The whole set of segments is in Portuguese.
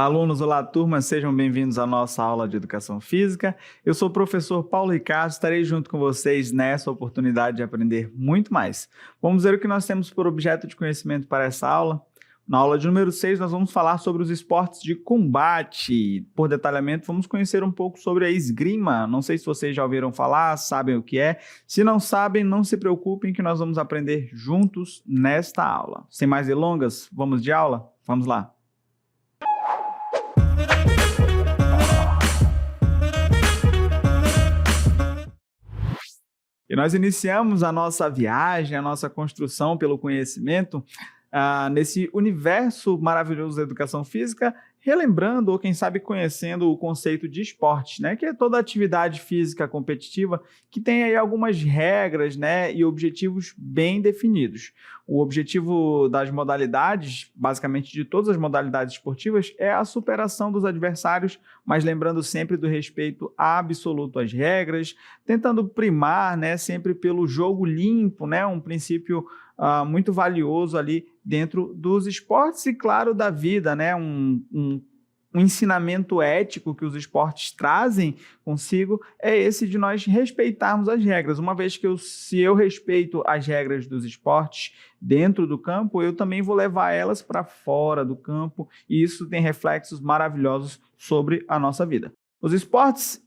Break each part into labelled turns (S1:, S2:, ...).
S1: Olá, alunos, olá, turma, sejam bem-vindos à nossa aula de Educação Física. Eu sou o professor Paulo Ricardo, estarei junto com vocês nessa oportunidade de aprender muito mais. Vamos ver o que nós temos por objeto de conhecimento para essa aula. Na aula de número 6, nós vamos falar sobre os esportes de combate. Por detalhamento, vamos conhecer um pouco sobre a esgrima. Não sei se vocês já ouviram falar, sabem o que é. Se não sabem, não se preocupem que nós vamos aprender juntos nesta aula. Sem mais delongas, vamos de aula? Vamos lá! E nós iniciamos a nossa viagem, a nossa construção pelo conhecimento nesse universo maravilhoso da educação física, relembrando ou quem sabe conhecendo o conceito de esporte, né? Que é toda atividade física competitiva que tem aí algumas regras, né? E objetivos bem definidos. O objetivo das modalidades, basicamente de todas as modalidades esportivas, é a superação dos adversários, mas lembrando sempre do respeito absoluto às regras, tentando primar, né? Sempre pelo jogo limpo, né? Um princípio muito valioso ali dentro dos esportes e, claro, da vida, né? Um ensinamento ético que os esportes trazem consigo é esse de nós respeitarmos as regras. Uma vez que se eu respeito as regras dos esportes dentro do campo, eu também vou levar elas para fora do campo e isso tem reflexos maravilhosos sobre a nossa vida. Os esportes,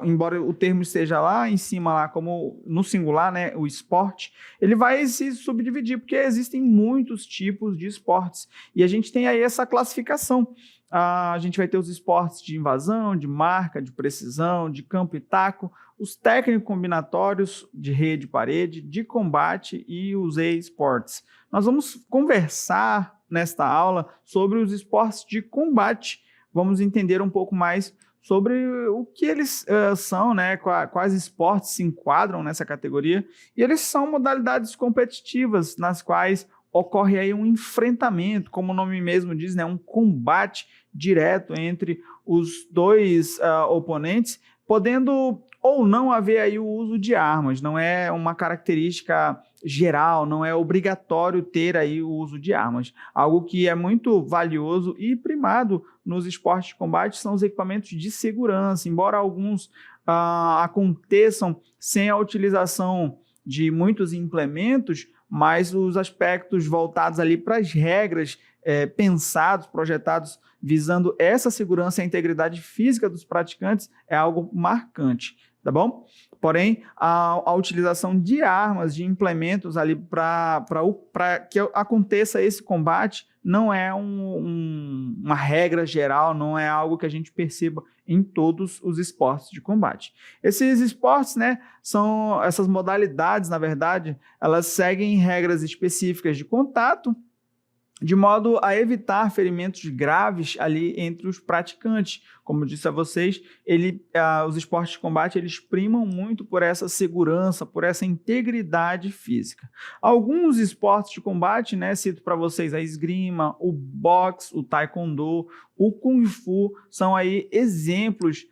S1: embora o termo esteja lá em cima, lá como no singular, né, o esporte, ele vai se subdividir, porque existem muitos tipos de esportes. E a gente tem aí essa classificação. A gente vai ter os esportes de invasão, de marca, de precisão, de campo e taco, os técnicos combinatórios de rede e parede, de combate e os e-sports. Nós vamos conversar nesta aula sobre os esportes de combate. Vamos entender um pouco mais sobre o que eles são, né? Quais esportes se enquadram nessa categoria. E eles são modalidades competitivas nas quais ocorre aí um enfrentamento, como o nome mesmo diz, né? Um combate direto entre os dois oponentes, podendo ou não haver aí o uso de armas. Não é uma característica geral, não é obrigatório ter aí o uso de armas. Algo que é muito valioso e primado nos esportes de combate são os equipamentos de segurança, embora alguns aconteçam sem a utilização de muitos implementos, mas os aspectos voltados ali para as regras pensados, projetados, visando essa segurança e a integridade física dos praticantes é algo marcante, tá bom? Porém, a utilização de armas, de implementos ali para que aconteça esse combate não é uma regra geral, não é algo que a gente perceba em todos os esportes de combate. Esses esportes, né, são essas modalidades, na verdade, elas seguem regras específicas de contato, de modo a evitar ferimentos graves ali entre os praticantes. Como eu disse a vocês, os esportes de combate eles primam muito por essa segurança, por essa integridade física. Alguns esportes de combate, né, cito para vocês a esgrima, o boxe, o taekwondo, o kung fu, são aí exemplos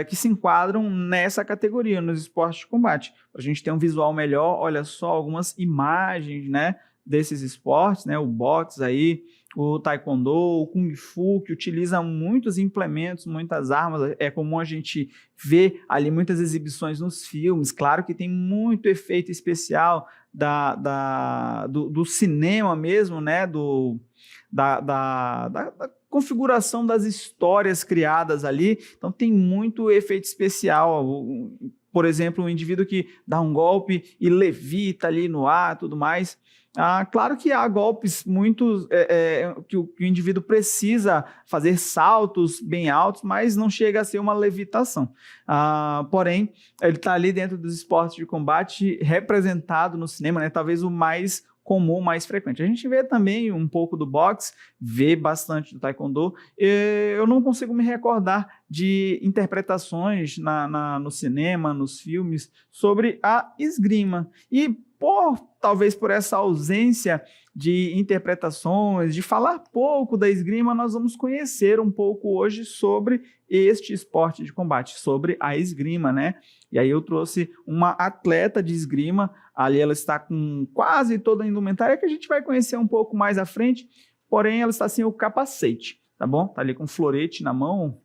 S1: que se enquadram nessa categoria, nos esportes de combate. Para a gente ter um visual melhor, olha só algumas imagens, né, desses esportes, né, o boxe aí, o taekwondo, o kung fu, que utiliza muitos implementos, muitas armas. É comum a gente ver ali muitas exibições nos filmes. Claro que tem muito efeito especial do cinema mesmo, né, da configuração das histórias criadas ali. Então tem muito efeito especial. Por exemplo, um indivíduo que dá um golpe e levita ali no ar e tudo mais. Claro que há golpes que o indivíduo precisa fazer saltos bem altos, mas não chega a ser uma levitação. Porém, ele está ali dentro dos esportes de combate representado no cinema, né? Talvez o mais comum, mais frequente. A gente vê também um pouco do boxe, vê bastante do taekwondo. Eu não consigo me recordar de interpretações no cinema, nos filmes, sobre a esgrima. E talvez por essa ausência de interpretações, de falar pouco da esgrima, nós vamos conhecer um pouco hoje sobre este esporte de combate, sobre a esgrima, né? E aí eu trouxe uma atleta de esgrima, ali ela está com quase toda a indumentária, que a gente vai conhecer um pouco mais à frente, porém ela está sem o capacete, tá bom? Está ali com um florete na mão.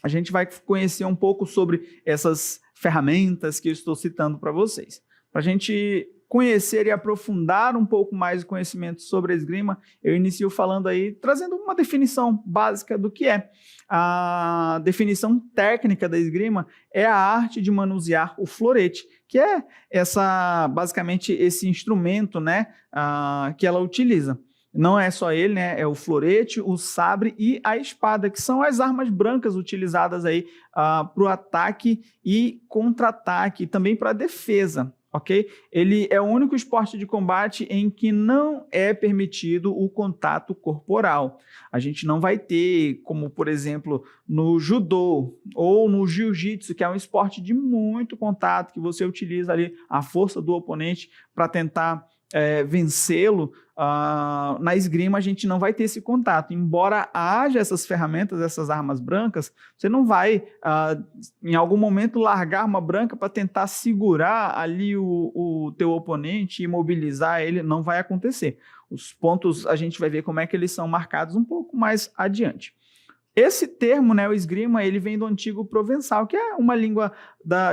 S1: A gente vai conhecer um pouco sobre essas ferramentas que eu estou citando para vocês. Para a gente conhecer e aprofundar um pouco mais o conhecimento sobre a esgrima, eu inicio falando aí, trazendo uma definição básica do que é. A definição técnica da esgrima é a arte de manusear o florete, que é basicamente esse instrumento, né, que ela utiliza. Não é só ele, né? É o florete, o sabre e a espada, que são as armas brancas utilizadas aí para o ataque e contra-ataque, também para a defesa, ok? Ele é o único esporte de combate em que não é permitido o contato corporal. A gente não vai ter, como por exemplo, no judô ou no jiu-jitsu, que é um esporte de muito contato, que você utiliza ali a força do oponente para tentar vencê-lo. Na esgrima a gente não vai ter esse contato, embora haja essas ferramentas, essas armas brancas, você não vai em algum momento largar uma branca para tentar segurar ali o teu oponente e imobilizar ele, não vai acontecer. Os pontos a gente vai ver como é que eles são marcados um pouco mais adiante. Esse termo, né, o esgrima, ele vem do antigo provençal, que é uma língua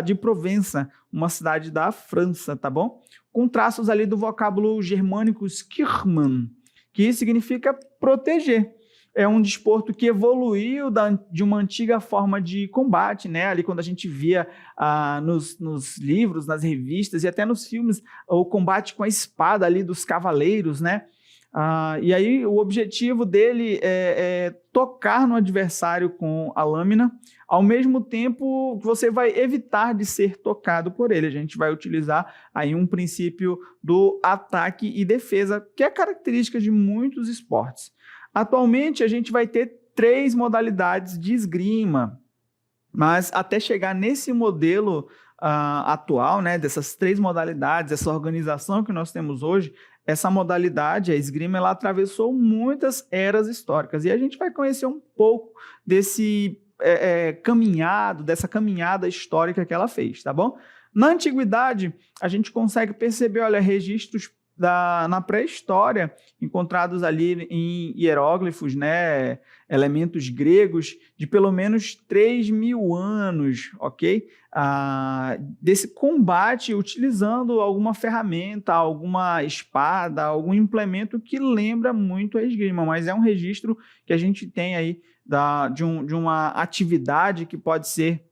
S1: de Provença, uma cidade da França, tá bom? Com traços ali do vocábulo germânico skirman, que significa proteger. É um desporto que evoluiu de uma antiga forma de combate, né? Ali quando a gente via nos livros, nas revistas e até nos filmes, o combate com a espada ali dos cavaleiros, né? E aí o objetivo dele é tocar no adversário com a lâmina, ao mesmo tempo que você vai evitar de ser tocado por ele. A gente vai utilizar aí um princípio do ataque e defesa, que é característica de muitos esportes. Atualmente a gente vai ter 3 modalidades de esgrima, mas até chegar nesse modelo atual, né, dessas 3 modalidades, essa organização que nós temos hoje, essa modalidade, a esgrima, ela atravessou muitas eras históricas e a gente vai conhecer um pouco dessa caminhada histórica que ela fez, tá bom? Na antiguidade, a gente consegue perceber, olha, registros na pré-história, encontrados ali em hieróglifos, né, elementos gregos de pelo menos 3.000 anos, ok? Desse combate utilizando alguma ferramenta, alguma espada, algum implemento que lembra muito a esgrima, mas é um registro que a gente tem aí de uma atividade que pode ser...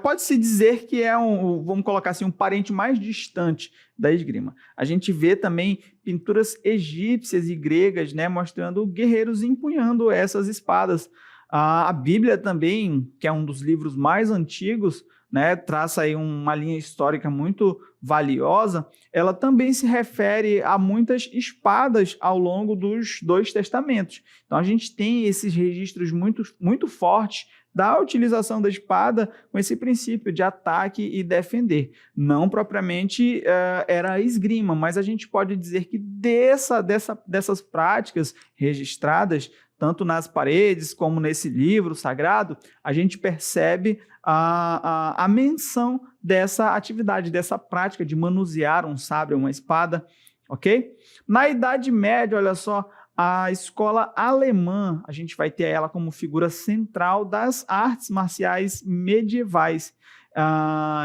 S1: Pode-se dizer que é vamos colocar assim, um parente mais distante da esgrima. A gente vê também pinturas egípcias e gregas, né, mostrando guerreiros empunhando essas espadas. A Bíblia também, que é um dos livros mais antigos, né, traça aí uma linha histórica muito valiosa. Ela também se refere a muitas espadas ao longo dos 2 testamentos. Então a gente tem esses registros muito, muito fortes da utilização da espada com esse princípio de ataque e defender. Não propriamente era a esgrima, mas a gente pode dizer que dessas práticas registradas, tanto nas paredes como nesse livro sagrado, a gente percebe a menção dessa atividade, dessa prática de manusear um sabre, uma espada, ok? Na Idade Média, olha só, a escola alemã, a gente vai ter ela como figura central das artes marciais medievais.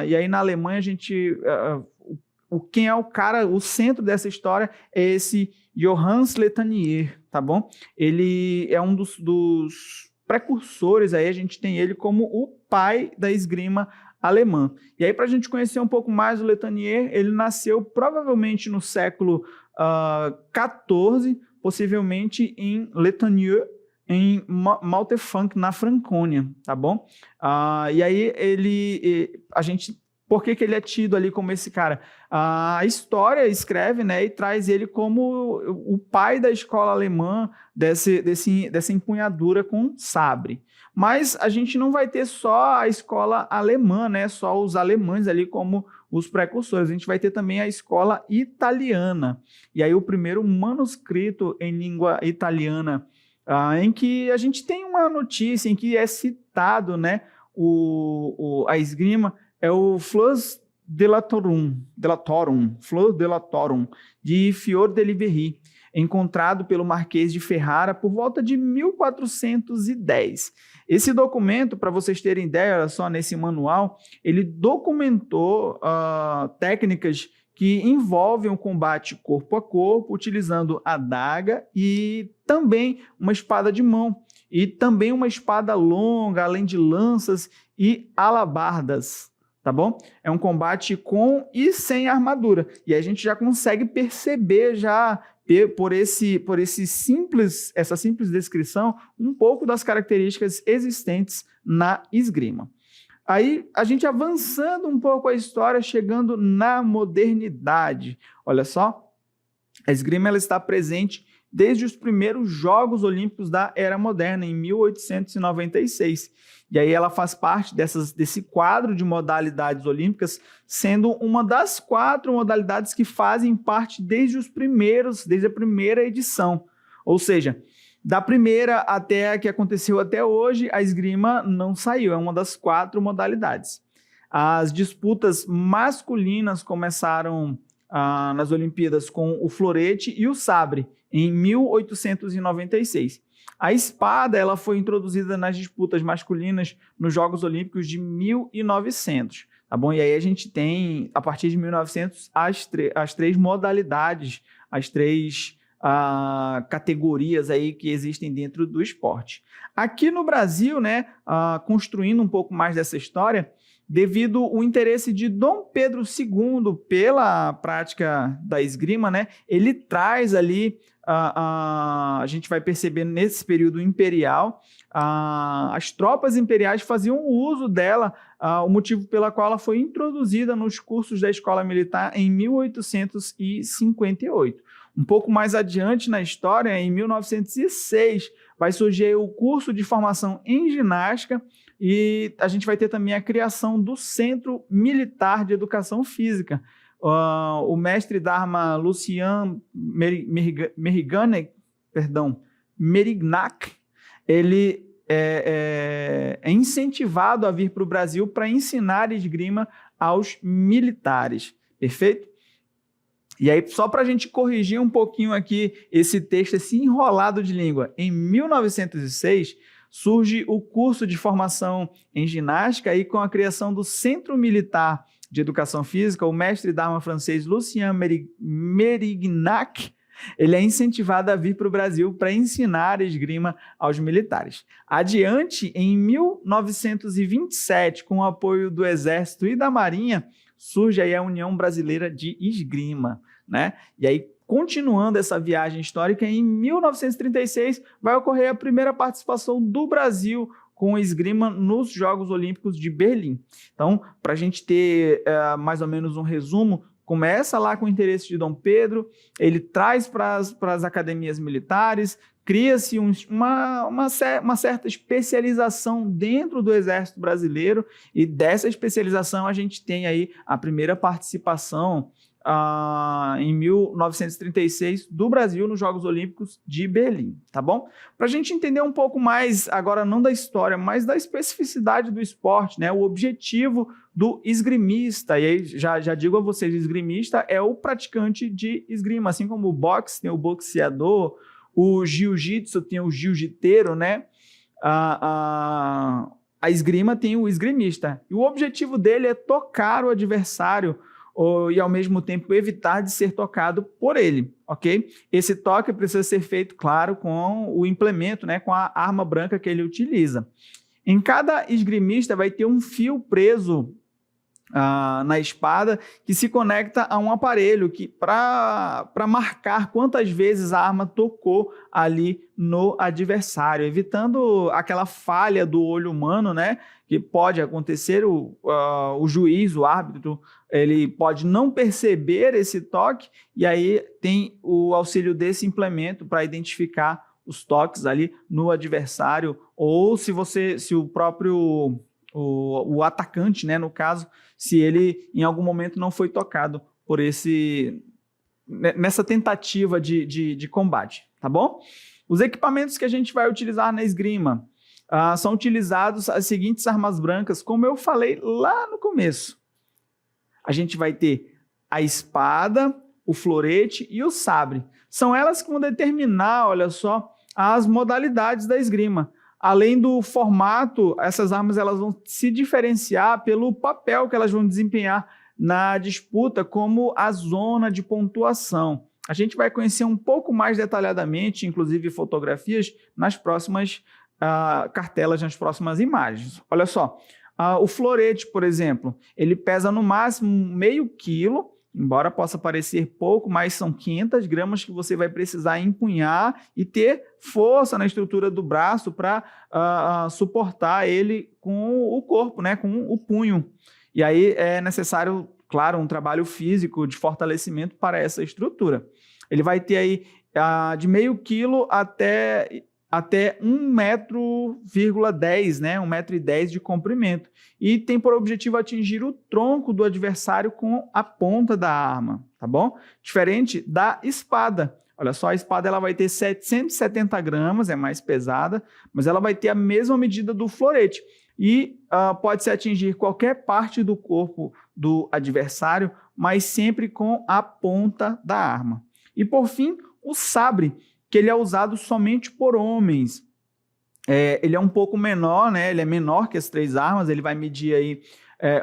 S1: E aí na Alemanha a gente... quem é o centro dessa história é esse Johannes Letanier, tá bom? Ele é um dos precursores, aí a gente tem ele como o pai da esgrima alemã. E aí para a gente conhecer um pouco mais o Letanier, ele nasceu provavelmente no século XIV, possivelmente em Letanier, em Maltefonk, na Francônia, tá bom? E aí por que ele é tido ali como esse cara? A história escreve, né, e traz ele como o pai da escola alemã dessa empunhadura com sabre. Mas a gente não vai ter só a escola alemã, né, só os alemães ali como os precursores. A gente vai ter também a escola italiana. E aí o primeiro manuscrito em língua italiana, em que a gente tem uma notícia em que é citado, né, a esgrima, é o Fleurs Delatorum, Fleur Delatorum, de Fior de Livry. encontrado pelo Marquês de Ferrara por volta de 1410. Esse documento, para vocês terem ideia, olha só, nesse manual, ele documentou técnicas que envolvem o combate corpo a corpo, utilizando adaga e também uma espada de mão, e também uma espada longa, além de lanças e alabardas, tá bom? É um combate com e sem armadura, e a gente já consegue perceber já essa simples descrição um pouco das características existentes na esgrima. Aí, a gente avançando um pouco a história, chegando na modernidade. Olha só, a esgrima ela está presente desde os primeiros Jogos Olímpicos da Era Moderna, em 1896. E aí ela faz parte desse quadro de modalidades olímpicas, sendo uma das 4 modalidades que fazem parte desde a primeira edição. Ou seja, da primeira até a que aconteceu até hoje, a esgrima não saiu, é uma das 4 modalidades. As disputas masculinas começaram nas Olimpíadas com o florete e o sabre, em 1896. A espada ela foi introduzida nas disputas masculinas nos Jogos Olímpicos de 1900. Tá bom? E aí a gente tem, a partir de 1900, as 3 modalidades, as 3 categorias aí que existem dentro do esporte. Aqui no Brasil, né, construindo um pouco mais dessa história, devido ao interesse de Dom Pedro II pela prática da esgrima, né, ele traz ali, a gente vai perceber nesse período imperial, as tropas imperiais faziam uso dela, o motivo pela qual ela foi introduzida nos cursos da Escola Militar em 1858. Um pouco mais adiante na história, em 1906, vai surgir o curso de formação em ginástica e a gente vai ter também a criação do Centro Militar de Educação Física. O mestre d'arma Lucien Merignac, ele é incentivado a vir para o Brasil para ensinar esgrima aos militares. Perfeito? E aí, só para a gente corrigir um pouquinho aqui esse texto, esse enrolado de língua, em 1906 surge o curso de formação em ginástica e com a criação do Centro Militar de Educação Física, o mestre d'arma francês Lucien Merignac, ele é incentivado a vir para o Brasil para ensinar esgrima aos militares. Adiante, em 1927, com o apoio do Exército e da Marinha, surge aí a União Brasileira de Esgrima, né? E aí, continuando essa viagem histórica, em 1936 vai ocorrer a primeira participação do Brasil com esgrima nos Jogos Olímpicos de Berlim. Então, para a gente ter mais ou menos um resumo, começa lá com o interesse de Dom Pedro, ele traz para as academias militares, cria-se uma certa especialização dentro do Exército Brasileiro, e dessa especialização a gente tem aí a primeira participação em 1936 do Brasil nos Jogos Olímpicos de Berlim, tá bom? Para a gente entender um pouco mais, agora não da história, mas da especificidade do esporte, né? O objetivo do esgrimista, e aí já digo a vocês, o esgrimista é o praticante de esgrima, assim como o boxe tem o boxeador, o jiu-jitsu tem o jiu-jiteiro, né? A esgrima tem o esgrimista, e o objetivo dele é tocar o adversário e ao mesmo tempo evitar de ser tocado por ele, ok? Esse toque precisa ser feito, claro, com o implemento, né, com a arma branca que ele utiliza. Em cada esgrimista vai ter um fio preso na espada que se conecta a um aparelho que para marcar quantas vezes a arma tocou ali no adversário, evitando aquela falha do olho humano, né? Que pode acontecer, o juiz, o árbitro, ele pode não perceber esse toque, e aí tem o auxílio desse implemento para identificar os toques ali no adversário, ou se o próprio o atacante, né, no caso, se ele em algum momento não foi tocado por nessa tentativa de combate, tá bom? Os equipamentos que a gente vai utilizar na esgrima são utilizados as seguintes armas brancas, como eu falei lá no começo. A gente vai ter a espada, o florete e o sabre. São elas que vão determinar, olha só, as modalidades da esgrima. Além do formato, essas armas elas vão se diferenciar pelo papel que elas vão desempenhar na disputa, como a zona de pontuação. A gente vai conhecer um pouco mais detalhadamente, inclusive fotografias, nas próximas cartelas, nas próximas imagens. Olha só, o florete, por exemplo, ele pesa no máximo meio quilo, embora possa parecer pouco, mas são 500 gramas que você vai precisar empunhar e ter força na estrutura do braço para suportar ele com o corpo, né, com o punho. E aí é necessário, claro, um trabalho físico de fortalecimento para essa estrutura. Ele vai ter aí de meio quilo até 1,10 m, né? 1,10 m de comprimento. E tem por objetivo atingir o tronco do adversário com a ponta da arma, tá bom? Diferente da espada. Olha só, a espada ela vai ter 770 gramas, é mais pesada, mas ela vai ter a mesma medida do florete. E pode-se atingir qualquer parte do corpo do adversário, mas sempre com a ponta da arma. E por fim, o sabre, que ele é usado somente por homens. Ele é um pouco menor, né? Ele é menor que as 3 armas, ele vai medir aí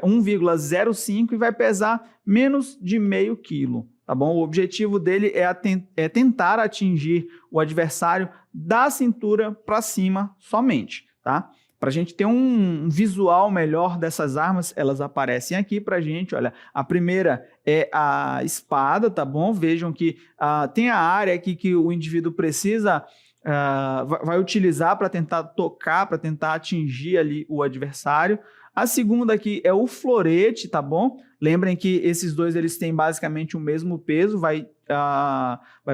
S1: 1,05 e vai pesar menos de meio quilo, tá bom? O objetivo dele é tentar atingir o adversário da cintura para cima somente, tá? Para a gente ter um visual melhor dessas armas, elas aparecem aqui para a gente. Olha, a primeira é a espada, tá bom? Vejam que tem a área aqui que o indivíduo precisa, vai utilizar para tentar tocar, para tentar atingir ali o adversário. A segunda aqui é o florete, tá bom? Lembrem que esses dois eles têm basicamente o mesmo peso, vai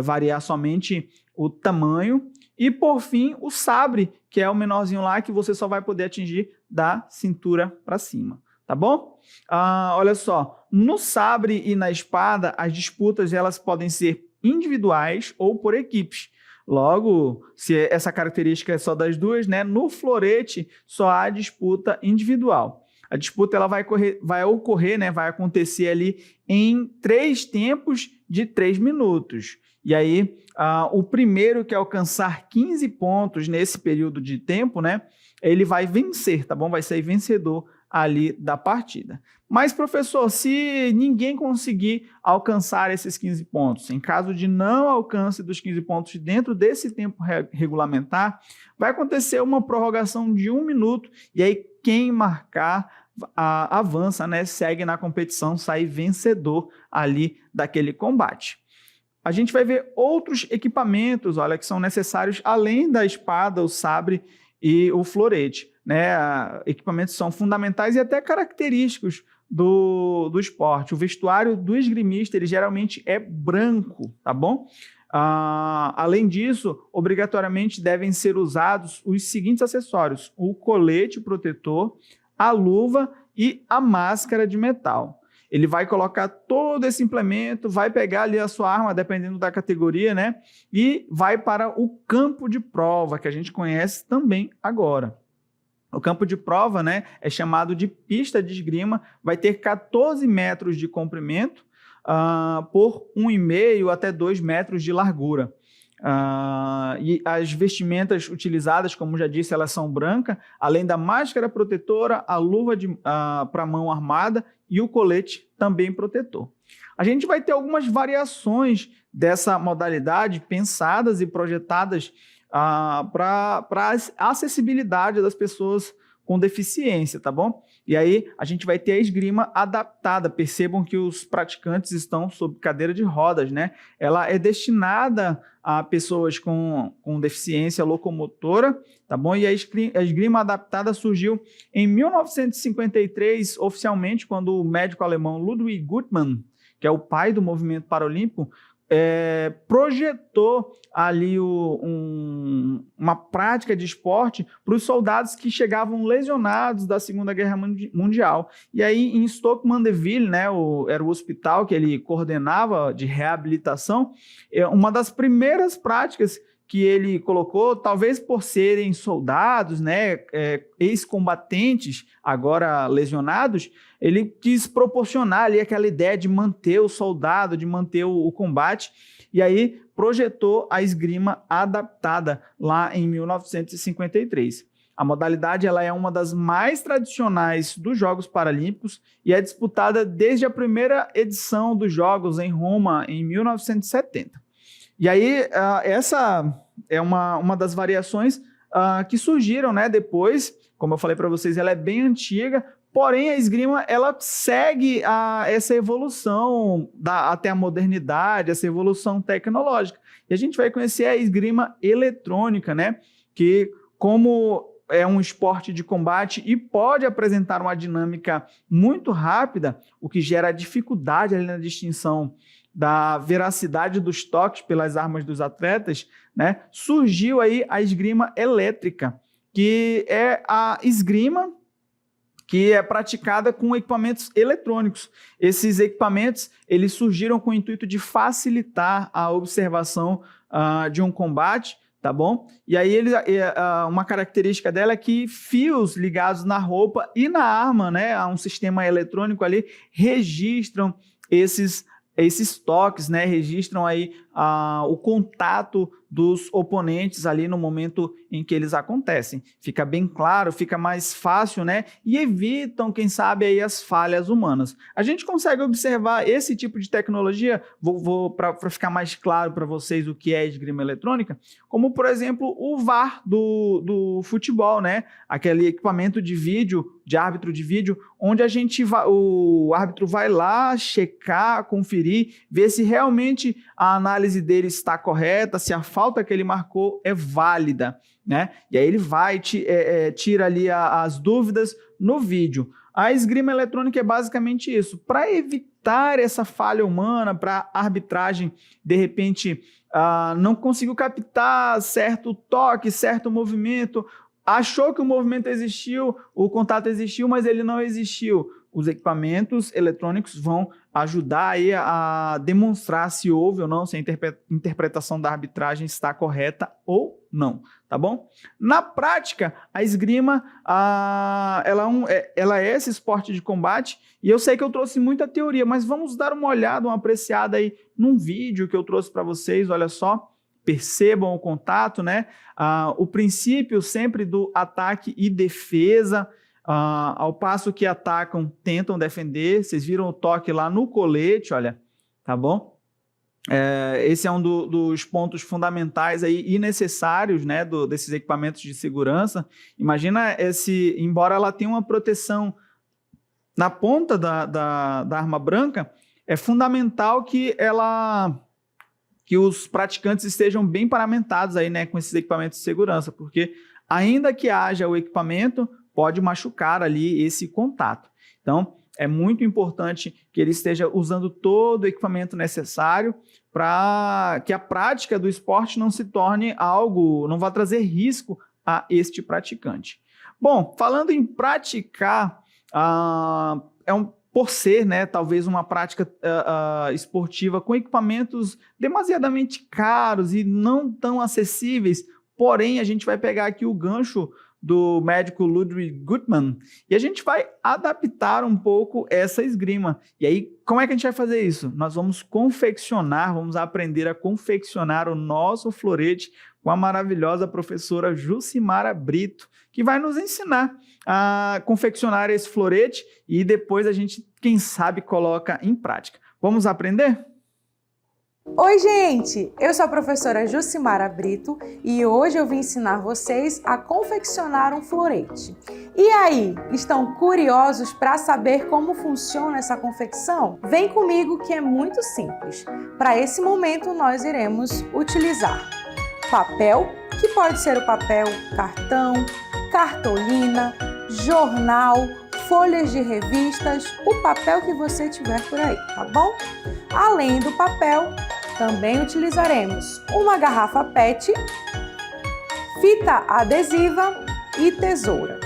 S1: variar somente o tamanho. E, por fim, o sabre, que é o menorzinho lá, que você só vai poder atingir da cintura para cima, tá bom? Olha só, no sabre e na espada, as disputas elas podem ser individuais ou por equipes. Logo, se essa característica é só das duas, né, no florete só há disputa individual. A disputa ela vai ocorrer, né, vai acontecer ali em 3 tempos de 3 minutos. E aí, o primeiro que alcançar 15 pontos nesse período de tempo, né, ele vai vencer, tá bom? Vai ser vencedor ali da partida. Mas, professor, se ninguém conseguir alcançar esses 15 pontos, em caso de não alcance dos 15 pontos dentro desse tempo regulamentar, vai acontecer uma prorrogação de 1 minuto, e aí quem marcar avança, né, segue na competição, sai vencedor ali daquele combate. A gente vai ver outros equipamentos, olha, que são necessários além da espada, o sabre e o florete, né? Equipamentos são fundamentais e até característicos do esporte. O vestuário do esgrimista, ele geralmente é branco, tá bom? Além disso, obrigatoriamente devem ser usados os seguintes acessórios: o colete protetor, a luva e a máscara de metal. Ele vai colocar todo esse implemento, vai pegar ali a sua arma, dependendo da categoria, né? E vai para o campo de prova, que a gente conhece também agora. O campo de prova, né, é chamado de pista de esgrima, vai ter 14 metros de comprimento por 1,5 até 2 metros de largura. E as vestimentas utilizadas, como já disse, elas são brancas, além da máscara protetora, a luva para mão armada e o colete também protetor. A gente vai ter algumas variações dessa modalidade pensadas e projetadas para a acessibilidade das pessoas com deficiência, tá bom? E aí a gente vai ter a esgrima adaptada. Percebam que os praticantes estão sob cadeira de rodas, né? Ela é destinada a pessoas com deficiência locomotora, tá bom? E a esgrima adaptada surgiu em 1953, oficialmente, quando o médico alemão Ludwig Guttmann, que é o pai do movimento paralímpico, projetou ali uma prática de esporte para os soldados que chegavam lesionados da Segunda Guerra Mundial. E aí, em Stoke-Mandeville, né, era o hospital que ele coordenava de reabilitação, uma das primeiras práticas que ele colocou, talvez por serem soldados, né, ex-combatentes, agora lesionados, ele quis proporcionar ali aquela ideia de manter o soldado, de manter o combate, e aí projetou a esgrima adaptada lá em 1953. A modalidade ela é uma das mais tradicionais dos Jogos Paralímpicos e é disputada desde a primeira edição dos Jogos em Roma, em 1970. E aí, essa é uma das variações que surgiram, né, depois. Como eu falei para vocês, ela é bem antiga, porém a esgrima ela segue essa evolução até a modernidade, essa evolução tecnológica. E a gente vai conhecer a esgrima eletrônica, né, que como é um esporte de combate e pode apresentar uma dinâmica muito rápida, o que gera dificuldade ali na distinção da veracidade dos toques pelas armas dos atletas, né? Surgiu aí a esgrima elétrica, que é a esgrima que é praticada com equipamentos eletrônicos. Esses equipamentos eles surgiram com o intuito de facilitar a observação de um combate, tá bom? E aí uma característica dela é que fios ligados na roupa e na arma, né, a um sistema eletrônico ali, registram esses toques, né, registram aí o contato dos oponentes ali no momento em que eles acontecem. Fica bem claro, fica mais fácil, né, e evitam, quem sabe, aí as falhas humanas. A gente consegue observar esse tipo de tecnologia, para ficar mais claro para vocês o que é esgrima eletrônica, como, por exemplo, o VAR do futebol, né, aquele equipamento de vídeo, de árbitro de vídeo, onde o árbitro vai lá checar, conferir, ver se realmente a análise dele está correta, se a falta que ele marcou é válida, né? E aí ele vai, tira ali as dúvidas no vídeo. A esgrima eletrônica é basicamente isso, para evitar essa falha humana, para a arbitragem, de repente, não conseguiu captar certo toque, certo movimento, achou que o movimento existiu, o contato existiu, mas ele não existiu. Os equipamentos eletrônicos vão ajudar aí a demonstrar se houve ou não, se a interpretação da arbitragem está correta ou não, tá bom? Na prática, a esgrima ela é esse esporte de combate, e eu sei que eu trouxe muita teoria, mas vamos dar uma olhada, uma apreciada aí num vídeo que eu trouxe para vocês, olha só. Percebam o contato, né? O princípio sempre do ataque e defesa, ao passo que atacam, tentam defender. Vocês viram o toque lá no colete, olha, tá bom? Esse é um dos pontos fundamentais aí e necessários, né, desses equipamentos de segurança. Imagina embora ela tenha uma proteção na ponta da arma branca, é fundamental que os praticantes estejam bem paramentados aí, né, com esses equipamentos de segurança, porque ainda que haja o equipamento, pode machucar ali esse contato. Então, é muito importante que ele esteja usando todo o equipamento necessário para que a prática do esporte não se torne não vá trazer risco a este praticante. Bom, falando em praticar, por ser, né, talvez uma prática esportiva com equipamentos demasiadamente caros e não tão acessíveis, porém a gente vai pegar aqui o gancho do médico Ludwig Guttmann e a gente vai adaptar um pouco essa esgrima. E aí, como é que a gente vai fazer isso? Nós vamos vamos aprender a confeccionar o nosso florete com a maravilhosa professora Jucimara Brito, que vai nos ensinar a confeccionar esse florete e depois a gente, quem sabe, coloca em prática. Vamos aprender?
S2: Oi, gente! Eu sou a professora Jucimara Brito e hoje eu vim ensinar vocês a confeccionar um florete. E aí, estão curiosos para saber como funciona essa confecção? Vem comigo que é muito simples. Para esse momento, nós iremos utilizar papel, que pode ser o papel cartão, cartolina, jornal, folhas de revistas, o papel que você tiver por aí, tá bom? Além do papel, também utilizaremos uma garrafa PET, fita adesiva e tesoura.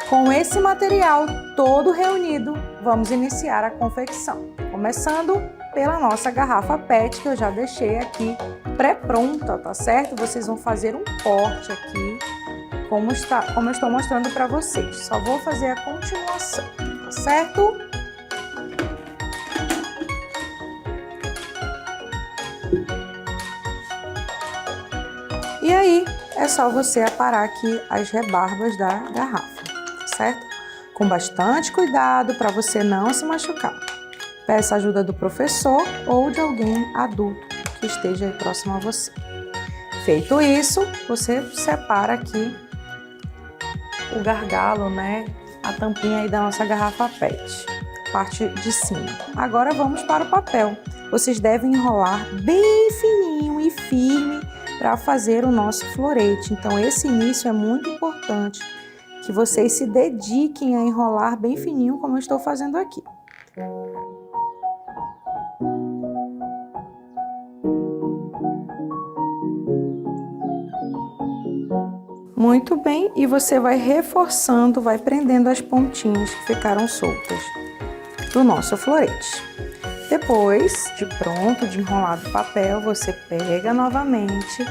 S2: Com esse material todo reunido, vamos iniciar a confecção. Começando pela nossa garrafa PET, que eu já deixei aqui pré-pronta, tá certo? Vocês vão fazer um corte aqui, como eu estou mostrando para vocês. Só vou fazer a continuação, tá certo? E aí, é só você aparar aqui as rebarbas da garrafa, tá certo? Com bastante cuidado para você não se machucar. Peça a ajuda do professor ou de alguém adulto que esteja aí próximo a você. Feito isso, você separa aqui o gargalo, né? A tampinha aí da nossa garrafa PET, parte de cima. Agora vamos para o papel. Vocês devem enrolar bem fininho e firme para fazer o nosso florete. Então esse início é muito importante, que vocês se dediquem a enrolar bem fininho, como eu estou fazendo aqui. Muito bem, e você vai reforçando, vai prendendo as pontinhas que ficaram soltas do nosso florete. Depois de pronto, de enrolado o papel, você pega novamente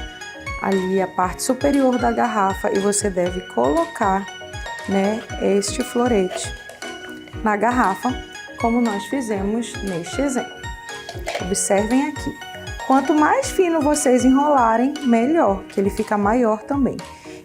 S2: ali a parte superior da garrafa e você deve colocar, né, este florete na garrafa, como nós fizemos neste exemplo. Observem aqui. Quanto mais fino vocês enrolarem, melhor, que ele fica maior também.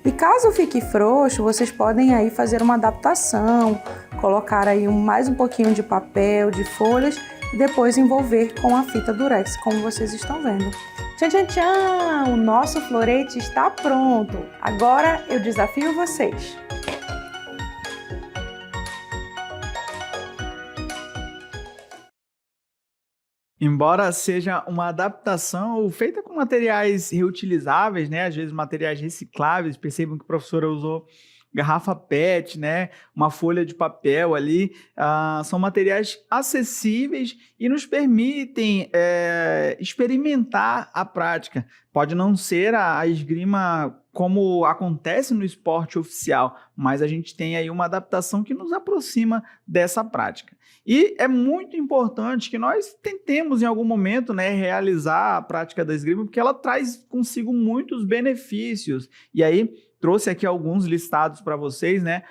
S2: E caso fique frouxo, vocês podem aí fazer uma adaptação, colocar aí mais um pouquinho de papel, de folhas e depois envolver com a fita durex, como vocês estão vendo. Tchan, tchan, tchan! O nosso florete está pronto. Agora eu desafio vocês.
S1: Embora seja uma adaptação feita com materiais reutilizáveis, né? Às vezes materiais recicláveis, percebam que a professora usou garrafa PET, né? Uma folha de papel ali, são materiais acessíveis e nos permitem experimentar a prática. Pode não ser a esgrima como acontece no esporte oficial, mas a gente tem aí uma adaptação que nos aproxima dessa prática. E é muito importante que nós tentemos em algum momento, né, realizar a prática da esgrima, porque ela traz consigo muitos benefícios. E aí, trouxe aqui alguns listados para vocês, né?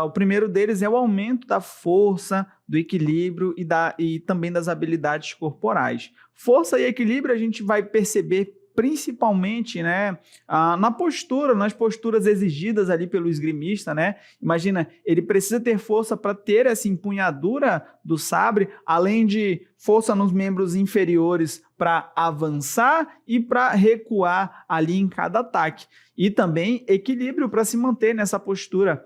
S1: O primeiro deles é o aumento da força, do equilíbrio e também das habilidades corporais. Força e equilíbrio a gente vai perceber principalmente, né, nas posturas exigidas ali pelo esgrimista, né? Imagina, ele precisa ter força para ter essa empunhadura do sabre, além de força nos membros inferiores para avançar e para recuar ali em cada ataque. E também equilíbrio para se manter nessa postura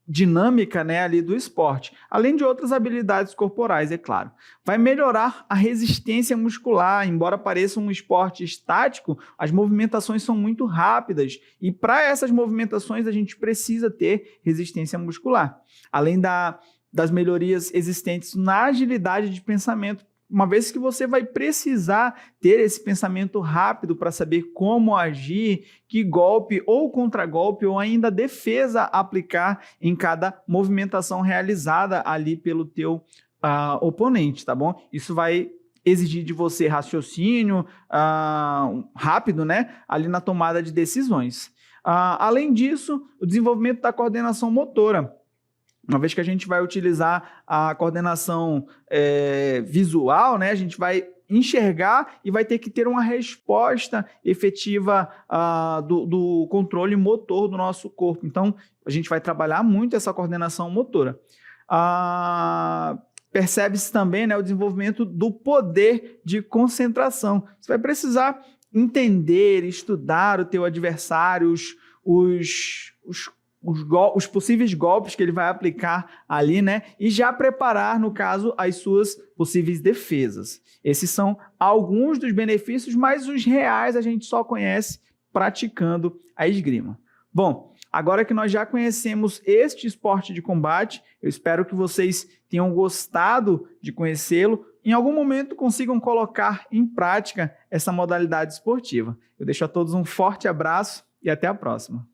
S1: dinâmica, né, ali do esporte, além de outras habilidades corporais, é claro. Vai melhorar a resistência muscular, embora pareça um esporte estático, as movimentações são muito rápidas e para essas movimentações a gente precisa ter resistência muscular, além das melhorias existentes na agilidade de pensamento, uma vez que você vai precisar ter esse pensamento rápido para saber como agir, que golpe ou contragolpe ou ainda defesa aplicar em cada movimentação realizada ali pelo teu oponente, tá bom? Isso vai exigir de você raciocínio rápido, né? Ali na tomada de decisões. Além disso, o desenvolvimento da coordenação motora. Uma vez que a gente vai utilizar a coordenação visual, né, a gente vai enxergar e vai ter que ter uma resposta efetiva do controle motor do nosso corpo. Então, a gente vai trabalhar muito essa coordenação motora. Percebe-se também, né, o desenvolvimento do poder de concentração. Você vai precisar entender, estudar o teu adversário, os possíveis golpes que ele vai aplicar ali, né? E já preparar, no caso, as suas possíveis defesas. Esses são alguns dos benefícios, mas os reais a gente só conhece praticando a esgrima. Bom, agora que nós já conhecemos este esporte de combate, eu espero que vocês tenham gostado de conhecê-lo. Em algum momento consigam colocar em prática essa modalidade esportiva. Eu deixo a todos um forte abraço e até a próxima.